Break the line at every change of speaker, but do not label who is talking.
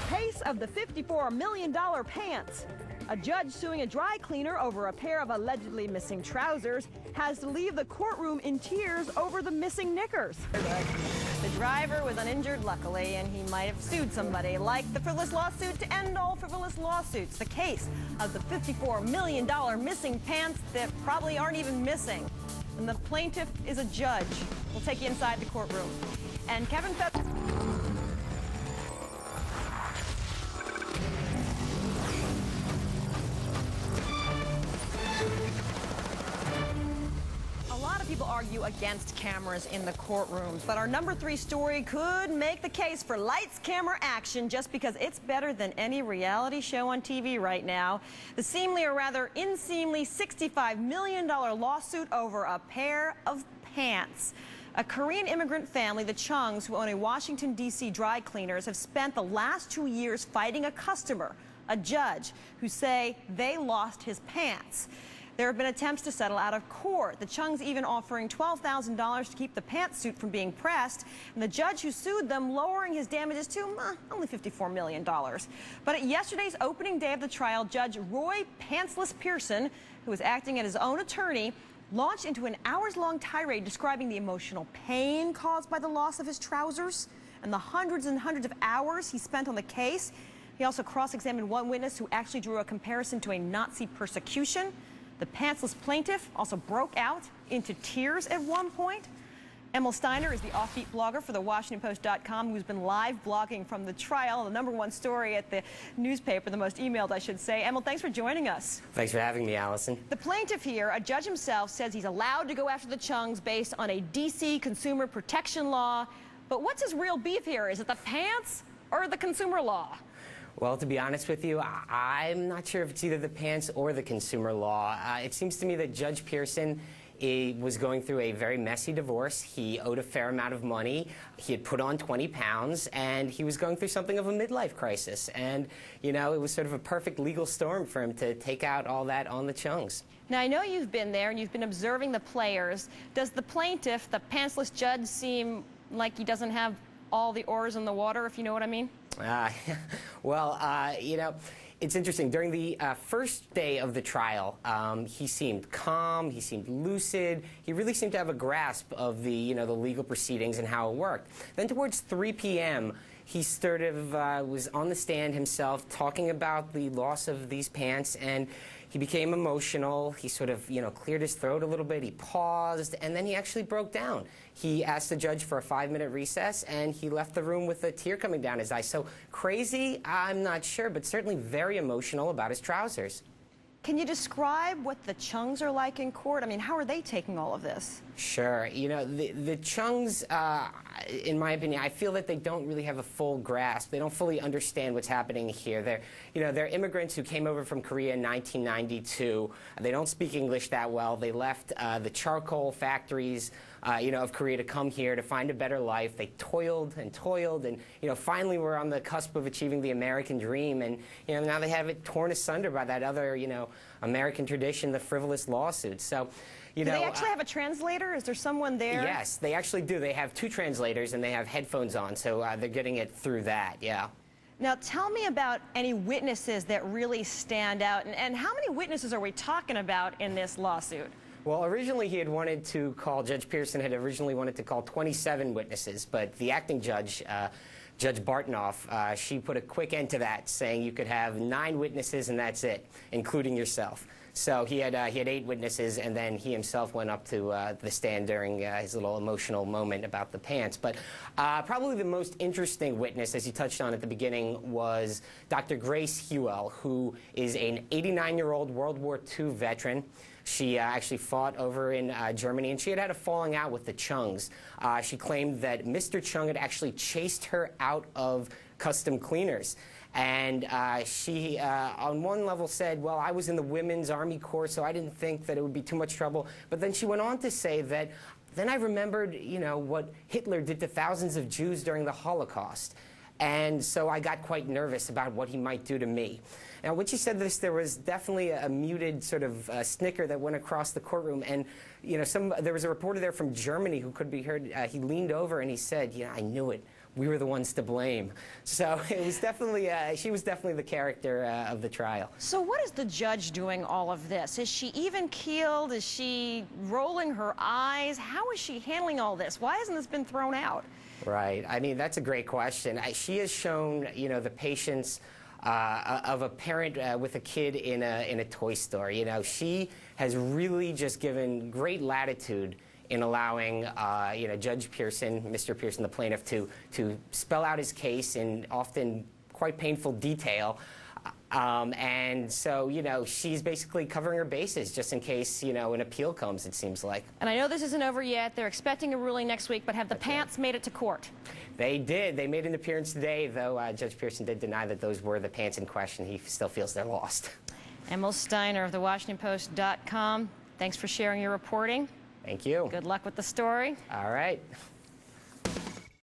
case of the $54 million pants. A judge suing a dry cleaner over a pair of allegedly missing trousers has to leave the courtroom in tears over the missing knickers. The driver was uninjured, luckily, and he might have sued somebody, like the frivolous lawsuit to end all frivolous lawsuits, the case of the $54 million missing pants that probably aren't even missing. And the plaintiff is a judge. We'll take you inside the courtroom. And Kevin people argue against cameras in the courtrooms, but our number 3 story could make the case for lights, camera, action just because it's better than any reality show on TV right now. The seemingly or rather unseemly $65 million lawsuit over a pair of pants. A Korean immigrant family, the Chungs, who own a Washington, D.C. dry cleaners, have spent the last 2 years fighting a customer, a judge, who say they lost his pants. There have been attempts to settle out of court, the Chungs even offering $12,000 to keep the pantsuit from being pressed, and the judge who sued them lowering his damages to only $54 million. But at yesterday's opening day of the trial, Judge Roy Pearson, who was acting as his own attorney, launched into an hours-long tirade describing the emotional pain caused by the loss of his trousers and the hundreds and hundreds of hours he spent on the case. He also cross-examined one witness who actually drew a comparison to a Nazi persecution. The pantsless plaintiff also broke out into tears at one point. Emil Steiner is the offbeat blogger for the WashingtonPost.com, who's been live blogging from the trial, the #1 story at the newspaper, the most emailed, I should say. Emil, thanks for joining us.
Thanks for having me, Allison.
The plaintiff here, a judge himself, says he's allowed to go after the Chungs based on a D.C. consumer protection law. But what's his real beef here? Is it the pants or the consumer law?
Well, to be honest with you, I'm not sure if it's either the pants or the consumer law. It seems to me that Judge Pearson was going through a very messy divorce. He owed a fair amount of money. He had put on 20 pounds, and he was going through something of a midlife crisis. And, you know, it was sort of a perfect legal storm for him to take out all that on the Chungs.
Now, I know you've been there, and you've been observing the players. Does the plaintiff, the pantsless judge, seem like he doesn't have all the oars in the water, if you know what I mean?
You know, it's interesting. During the first day of the trial, he seemed calm, he seemed lucid, he really seemed to have a grasp of the legal proceedings and how it worked. Then towards 3 p.m., he sort of was on the stand himself talking about the loss of these pants, and he became emotional. He sort of, cleared his throat a little bit. He paused, and then he actually broke down. He asked the judge for a 5-minute recess, and he left the room with a tear coming down his eye. So crazy, I'm not sure, but certainly very emotional about his trousers.
Can you describe what the Chungs are like in court? I mean, how are they taking all of this?
Sure. You know, the Chungs, in my opinion, I feel that they don't really have a full grasp. They don't fully understand what's happening here. They're immigrants who came over from Korea in 1992. They don't speak English that well. They left the charcoal factories, of Korea to come here to find a better life. They toiled, and finally were on the cusp of achieving the American dream. And, now they have it torn asunder by that other, American tradition, the frivolous lawsuits. So,
do they actually have a translator? Is there someone there?
Yes, they actually do. They have 2 translators, and they have headphones on, so they're getting it through that, yeah.
Now, tell me about any witnesses that really stand out, and how many witnesses are we talking about in this lawsuit?
Well, originally he had wanted to call, Judge Pearson had originally wanted to call 27 witnesses, but the acting judge, Judge Bartnoff, she put a quick end to that, saying you could have 9 witnesses and that's it, including yourself. So he had 8 witnesses, and then he himself went up to the stand during his little emotional moment about the pants. But probably the most interesting witness, as you touched on at the beginning, was Dr. Grace Hewell, who is an 89-year-old World War II veteran. She actually fought over in Germany, and she had a falling out with the Chungs. She claimed that Mr. Chung had actually chased her out of custom cleaners. And she, on one level, said, well, I was in the Women's Army Corps, so I didn't think that it would be too much trouble. But then she went on to say that, then I remembered, what Hitler did to thousands of Jews during the Holocaust. And so I got quite nervous about what he might do to me. Now, when she said this, there was definitely a muted sort of snicker that went across the courtroom. And, there was a reporter there from Germany who could be heard. He leaned over and he said, I knew it. we were the ones to blame. So it was definitely, she was definitely the character of the trial.
So what is the judge doing all of this? Is she even-keeled? Is she rolling her eyes? How is she handling all this? Why hasn't this been thrown out?
Right. I mean, that's a great question. She has shown, you know, the patience of a parent with a kid in a toy store. You know, she has really just given great latitude in allowing, you know, Judge Pearson, Mr. Pearson, the plaintiff, to spell out his case in often quite painful detail. And so, you know, she's basically covering her bases just in case, you know, an appeal comes, it seems like.
And I know this isn't over yet. They're expecting a ruling next week, but have the pants made it to court?
They did. They made an appearance today, though Judge Pearson did deny that those were the pants in question. He still feels they're lost.
Emil Steiner of TheWashingtonPost.com. Thanks for sharing your reporting.
Thank you.
Good luck with the story.
All right.